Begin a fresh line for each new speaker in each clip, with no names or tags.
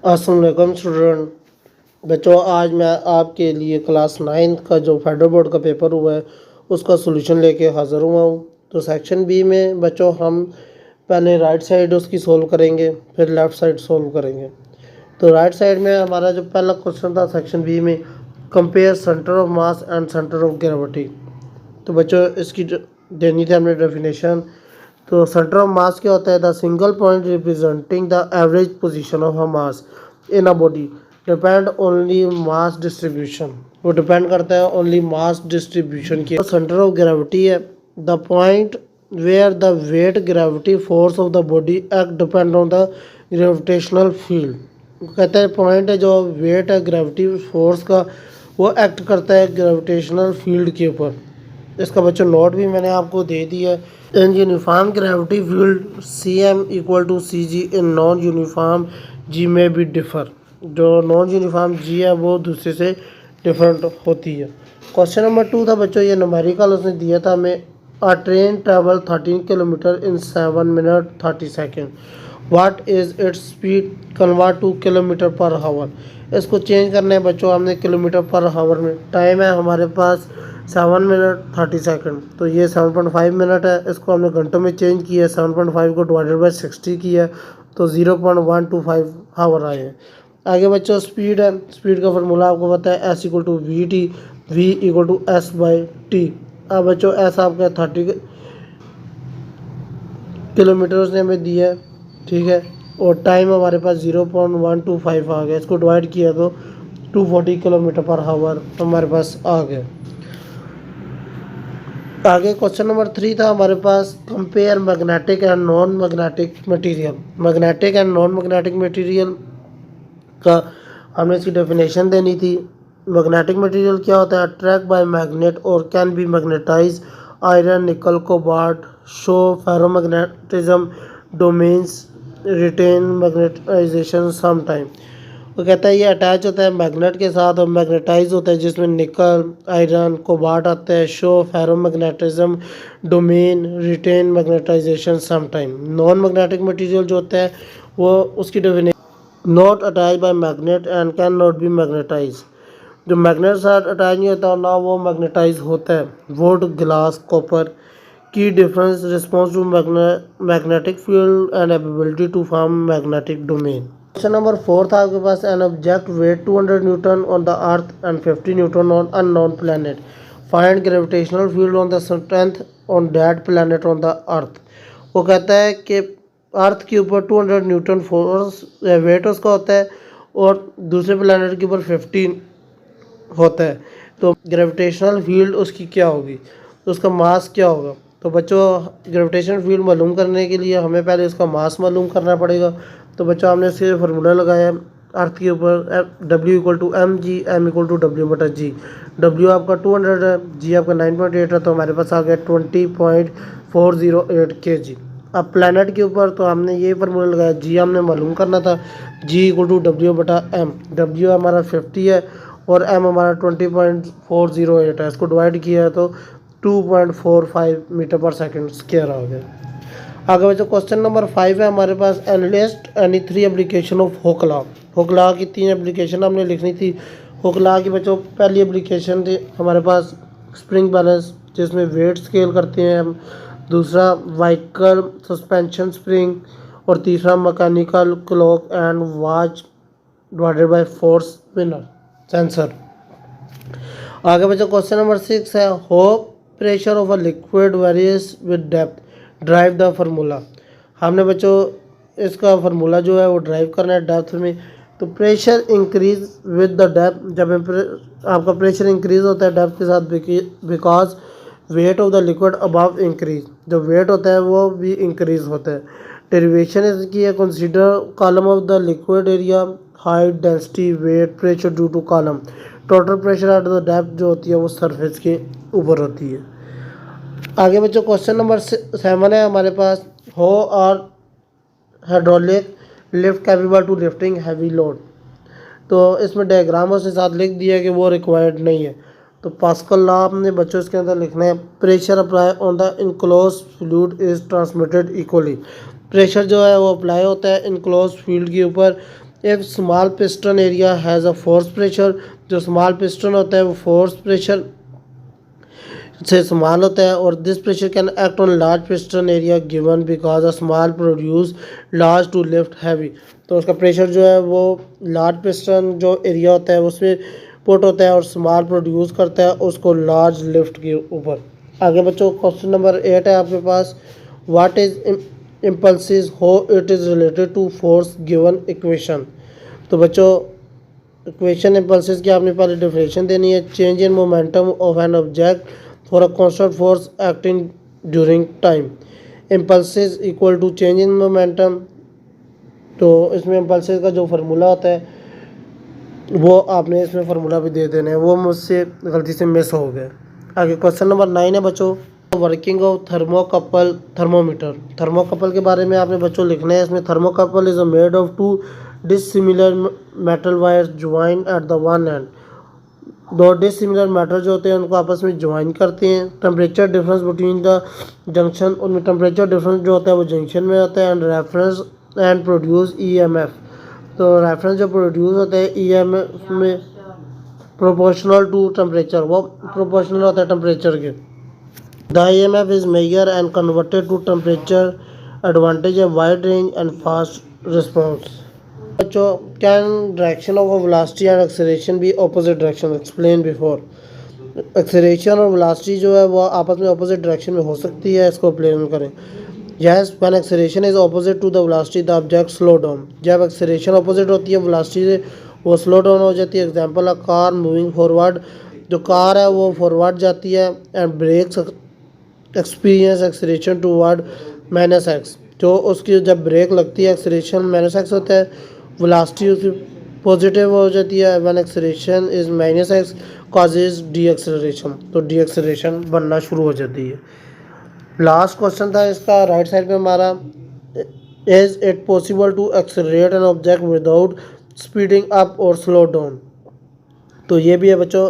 अस्सलाम वालेकुम स्टूडेंट। बच्चों, आज मैं आपके लिए क्लास 9 का जो फेडरल बोर्ड का पेपर हुआ है उसका सॉल्यूशन लेके हाज़िर हुआ हूँ। तो सेक्शन बी में बच्चों हम पहले राइट साइड उसकी सोल्व करेंगे, फिर लेफ़्ट साइड सोल्व करेंगे। तो राइट साइड में हमारा जो पहला क्वेश्चन था सेक्शन बी में, compare centre of mass and centre of gravity. तो बच्चों इसकी देनी थी हमने डेफिनेशन। तो सेंटर ऑफ मास क्या होता है? The single point representing the average position of a mass in a body depend only mass distribution. वो डिपेंड करता है ओनली मास डिस्ट्रीब्यूशन की। सेंटर ऑफ ग्रेविटी है the point where the weight gravity force of the body act depend on the gravitational field. कहते हैं point है जो wait है ग्रेविटी फोर्स का, वो एक्ट करता है ग्रेविटेशनल फील्ड के ऊपर। इसका बच्चों नोट भी मैंने आपको दे दिया है। In uniform gravity field C M equal to C G in non uniform G में भी डिफर। जो नॉन यूनिफॉर्म जी है वो दूसरे से डिफरेंट होती है। क्वेश्चन नंबर 2 था बच्चों, ये न्यूमेरिकल उसने दिया था हमें। अ train travel 13 kilometre in 7 minute 30 second. What is its speed convert two kilometre पर हावर। इसको चेंज करना है बच्चों हमने किलोमीटर पर हावर में। टाइम है हमारे पास 7 मिनट 30 सेकंड। तो ये 7.5 मिनट है, इसको हमने घंटों में चेंज किया है। 7.5 को डिवाइडेड बाई 60 किया है तो 0.125 हावर आए हैं। आगे बच्चों स्पीड है, स्पीड का फार्मूला आपको पता है, s equal to v t, v equal to s by t. अब बच्चों एस आपका 30 किलोमीटर उसने हमें दिया है, ठीक है, और टाइम हमारे पास 0.125 आ गया। इसको डिवाइड किया तो 240 किलोमीटर पर हावर हमारे पास आ गया। आगे क्वेश्चन नंबर 3 था हमारे पास, compare magnetic and non magnetic material. Magnetic and non magnetic material का हमने इसकी डेफिनेशन देनी थी। मैग्नेटिक मटेरियल क्या होता है? अट्रैक्ट बाय मैग्नेट और can be magnetise iron nickel cobalt show ferromagnetism domains retain magnetisation some time. वो कहता है ये अटैच होता है मैग्नेट के साथ और मैग्नेटाइज होता है, जिसमें निकल आयरन कोबाल्ट आता है। Show ferromagnetism domain retain magnetisation some time. Non magnetic material जो होता है वो उसकी definition not attach by magnet and can not be magnetize. जो मैग्नेट साथ अटैच नहीं होता ना वो मैग्नेटाइज होता है। Wood glass copper. की difference response to magnetic field and ability to form magnetic domain. Question number 4 था आपके पास, an object weight 200 newton on the earth and 50 Newton on unknown planet. Find gravitational field on the strength on that planet on the अर्थ। वो कहता है कि अर्थ के ऊपर 200 Newton force weight उसका होता है और दूसरे प्लैनेट के ऊपर 15 होता है। तो ग्रेविटेशनल फील्ड उसकी क्या होगी, तो उसका मास क्या होगा? तो बच्चों ग्रेविटेशनल फील्ड मालूम करने के लिए हमें पहले इसका मास मालूम करना पड़ेगा। तो बच्चों हमने इसके फार्मूला लगाया अर्थ के ऊपर, W equal to M G, M equal to W बटा जी। डब्ल्यू आपका 200 है, जी आपका 9.8 है, तो हमारे पास आ गया 20.408 के जी। अब प्लैनेट के ऊपर तो हमने ये फार्मूला लगाया, जी हमने मालूम करना था, जी इक्वल टू डब्ल्यू बटा एम। डब्ल्यू हमारा 50 है और एम हमारा 20.408 है। इसको डिवाइड किया है तो 2.45 मीटर पर सेकंड स्क्वायर आ गया। आगे बच्चों क्वेश्चन नंबर 5 है हमारे पास, analyst any 3 application of Hooke law. Hooke law की 3 एप्लीकेशन हमने लिखनी थी। हुक लॉ की बच्चों पहली एप्लीकेशन थी हमारे पास स्प्रिंग बैलेंस, जिसमें वेट स्केल करते हैं हम। दूसरा व्हीकल सस्पेंशन स्प्रिंग और तीसरा mechanical clock and watch divided by force winner sensor. आगे बच्चों क्वेश्चन नंबर 6 है, हो pressure of a liquid various with depth drive the formula. हमने बच्चों इसका फार्मूला जो है वो ड्राइव करना है डेप्थ में। तो pressure increase with the depth, जब आपका प्रेशर इंक्रीज होता है डेप्थ के साथ, because weight of the liquid above increase, जो वेट होता है वो भी इंक्रीज होता है। डेरिवेशन इसकी है, consider column of the liquid area height density weight pressure due to column. Total pressure at the depth जो होती है वो सरफेस के ऊपर होती है। आगे बच्चों क्वेश्चन नंबर 7 है हमारे पास, हो और hydraulic lift capable to lifting heavy load. तो इसमें डायग्राम उसके साथ लिख दिया कि वो रिक्वायर्ड नहीं है। तो पास्कल लॉ हमने बच्चों इसके अंदर लिखना है, pressure apply on the enclose fluid is transmitted equally. Pressure जो है वो अप्लाई होता है इनक्लोज फील्ड के ऊपर if small piston area has a force pressure, जो स्मॉल पिस्टन होता है वो फोर्स प्रेशर से स्मॉल होता है, और this pressure can act on large piston area given because a small produce large to lift heavy. तो उसका प्रेशर जो है वो लार्ज पिस्टन जो एरिया होता है उसमें पुट होता है और स्मॉल प्रोड्यूस करता है उसको लार्ज लिफ्ट के ऊपर। आगे बच्चों क्वेश्चन नंबर 8 है आपके पास, what is impulses how it is related to force given equation. तो बच्चों इक्वेशन इम्पल्सिस की आपने पहले डेफिनेशन देनी है, change in momentum of an object for a constant force acting during time. Impulse is equal to change in momentum. तो इसमें impulses का जो फार्मूला होता है वो आपने इसमें फार्मूला भी दे देना है, वो मुझसे गलती से मिस हो गया। आगे क्वेश्चन नंबर 9 है बच्चों, working of thermocouple thermometer. Thermocouple के बारे में आपने बच्चों लिखना है। इसमें thermocouple is made of to dissimilar metal wires join at the one and. दो डिसिमिलर मेटल जो होते हैं उनको आपस में ज्वाइन करते हैं। Temperature difference between the junction, उनमें टेम्परेचर डिफरेंस जो होता है वो जंक्शन में होता है। And reference and produce EMF. तो रेफरेंस जो प्रोड्यूस होता है ईएमएफ में प्रोपोर्शनल टू टेम्परेचर, वो प्रोपोर्शनल होता है टेम्परेचर के। The EMF is measured and converted to temperature, advantage a wide range and fast response. बच्चों can direction of a velocity and acceleration be opposite direction? Explain before. Acceleration और velocity जो है वो आपस में opposite direction में हो सकती है, इसको explain करें। Yes, when acceleration is opposite to the velocity, the object slow down. जब acceleration opposite होती है velocity से वो slow down हो जाती है। Example a car moving forward, जो कार है वो forward जाती है and brakes experience acceleration toward minus x. जो उसकी जब ब्रेक लगती है एक्सलेशन माइनस एक्स होता है, वेलोसिटी उसकी पॉजिटिव हो जाती है। When acceleration is minus x causes D acceleration, तो डी एक्सलरेशन बनना शुरू हो जाती है। लास्ट क्वेश्चन था इसका राइट साइड पे हमारा, is it possible to accelerate an object without speeding up और स्लो डाउन। तो ये भी है बच्चों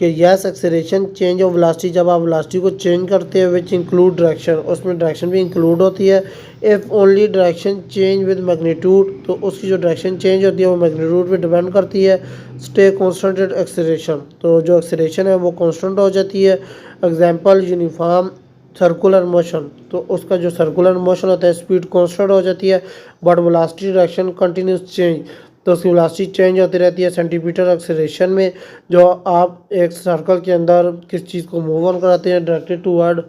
कि yes acceleration change of velocity, जब आप वेलोसिटी को चेंज करते हैं विच इंक्लूड डायरेक्शन, उसमें डायरेक्शन भी इंक्लूड होती है। If only direction change with magnitude, तो उसकी जो डायरेक्शन चेंज होती है वो मैग्नीट्यूड पे डिपेंड करती है। स्टे कॉन्स्टेंट एक्सेलरेशन, तो जो एक्सेलरेशन है वो कॉन्स्टेंट हो जाती है। एग्जाम्पल यूनिफॉर्म सर्कुलर मोशन, तो उसका जो सर्कुलर मोशन होता है स्पीड कॉन्स्टेंट हो जाती है, but velocity direction continuous change, तो उसकी वेलोसिटी चेंज होती रहती है। सेंटीमीटर एक्सेलरेशन में जो आप एक सर्कल के अंदर किस चीज़ को मूव ऑन कराते हैं डायरेक्टेड टूवर्ड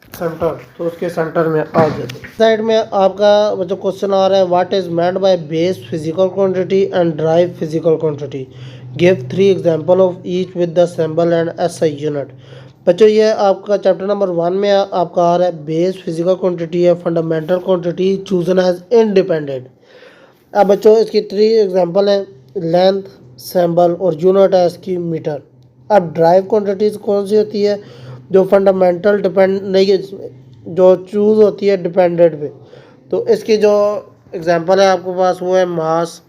सेंटर, तो उसके सेंटर में आ जाते हैं। साइड में आपका जो क्वेश्चन आ रहा है, what is meant by base physical quantity and drive physical quantity, give 3 example of each with the symbol and SI unit. बच्चों ये आपका चैप्टर नंबर 1 में आपका आ रहा है बेस फिजिकल क्वांटिटी है, fundamental quantity chosen as independent. अब बच्चों इसकी 3 एग्जांपल हैं, लेंथ, सिंबल और यूनिट है इसकी मीटर। अब ड्राइव क्वांटिटीज़ कौन सी होती है, जो फंडामेंटल डिपेंड नहीं, जो चूज़ होती है डिपेंडेंट पे। तो इसकी जो एग्जांपल है आपके पास वो है मास,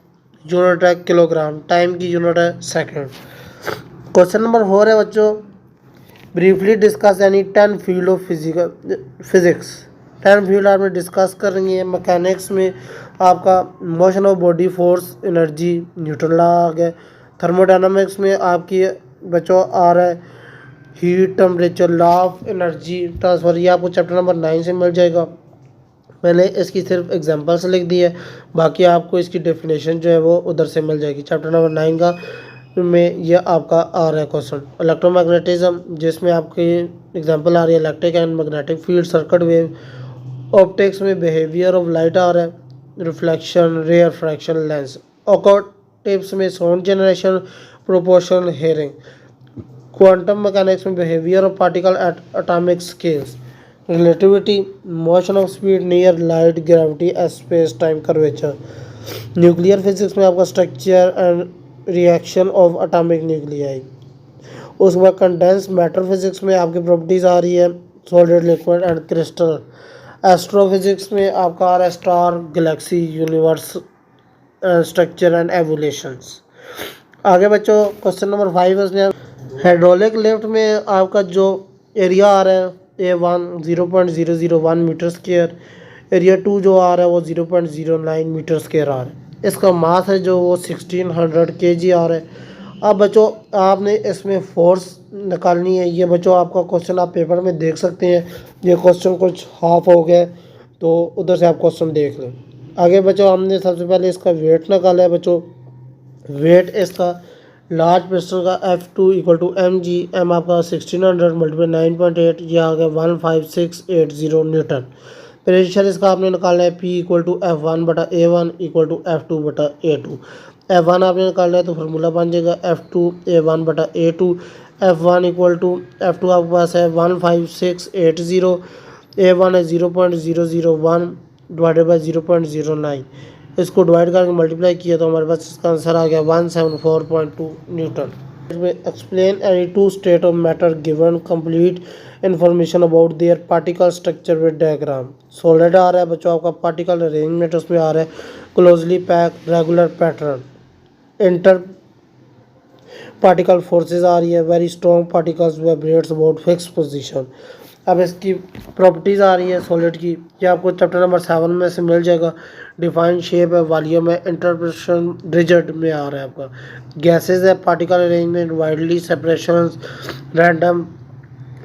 यूनिट है किलोग्राम, टाइम की यूनिट है सेकंड। क्वेश्चन नंबर 4 है बच्चों, briefly discuss any 10 field of physics. 10 field आपने डिस्कस करनी है। मैकेनिक्स में आपका motion of body, force, energy, Newton law आ गया। थर्मोडायनामिक्स में आपकी बच्चों आ रहा है heat, temperature, law of energy transfer, ये आपको चैप्टर नंबर 9 से मिल जाएगा। मैंने इसकी सिर्फ एग्जांपल्स लिख दी है, बाकी आपको इसकी डेफिनेशन जो है वो उधर से मिल जाएगी। चैप्टर नंबर 9 का में ये आपका आ रहा है क्वेश्चन। इलेक्ट्रोमैग्नेटिज्म, जिसमें आपकी एग्जांपल आ रही है electric and magnetic field, circuit wave. Optics में बिहेवियर ऑफ लाइट आ रहा है, reflection, rare fraction, lens. Acoustics में sound generation, proportion, hearing. Quantum mechanics में behaviour of particle at atomic scales. Relativity, motion of speed near light, gravity, space time curvature. Nuclear physics में आपका structure and reaction of atomic nuclei. उसके बाद condense matter physics में आपकी properties आ रही है solid, liquid and crystal. Astrophysics में आपका आ रहा है star, Galaxy, universe, structure and evolutions. आगे बच्चों क्वेश्चन नंबर 5 इसमें हाइड्रोलिक लिफ्ट में आपका जो एरिया आ रहा है A1 0.001 मीटर स्क्वायर, एरिया 2 जो आ रहा है वो 0.09 मीटर स्क्वायर आ रहा है। इसका मास है जो वो 1600 kg आ रहा है। अब बच्चों आपने इसमें फोर्स निकालनी है। ये बच्चों आपका क्वेश्चन आप पेपर में देख सकते हैं। ये क्वेश्चन कुछ हाफ हो गया तो उधर से आप क्वेश्चन देख लें। आगे बच्चों हमने सबसे पहले इसका वेट निकाला है। बच्चों वेट इसका लार्ज पिस्टन का F2 equal to mg, m आपका 1600 मल्टीप्लाई 9.8, ये आ गया 15680 न्यूटन। प्रेशर इसका आपने निकालना है P इक्वल टू F1 बटा A1 इक्वल टू F2 बटा A2। F1 आपने निकालना है तो फार्मूला बन जाएगा F2 A1 बटा A2। F1 equal to F2 आपके पास है 15680, A1 है 0.001 डिवाइडेड बाई 0.09। इसको डिवाइड करके मल्टीप्लाई किया तो हमारे पास इसका आंसर आ गया 174.2 newton. Explain any two state of matter given complete information about their particle structure with diagram. Solid आ रहा है बच्चों आपका, पार्टिकल अरेंजमेंट उसमें आ रहा है, closely pack, regular pattern, inter particle forces आ रही है, very strong particles vibrates about fix position. अब इसकी प्रॉपर्टीज़ आ रही है सॉलिड की, ये आपको चैप्टर नंबर 7 में से मिल जाएगा। डिफाइन शेप है, वॉल्यूम है, इंटरप्रेशन रिजिड में आ रहा है आपका। गैसेस है, particle arrangement, widely separation, random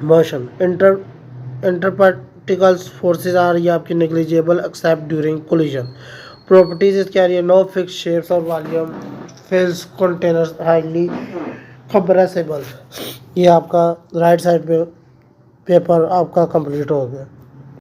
motion. Inter particles forces आ रही है आपकी negligible except during collision. Properties इसकी आ रही है, नो फिक्स शेप्स और volume, fills containers, highly compressible. ये आपका राइट साइड पे पेपर आपका कंप्लीट हो गया।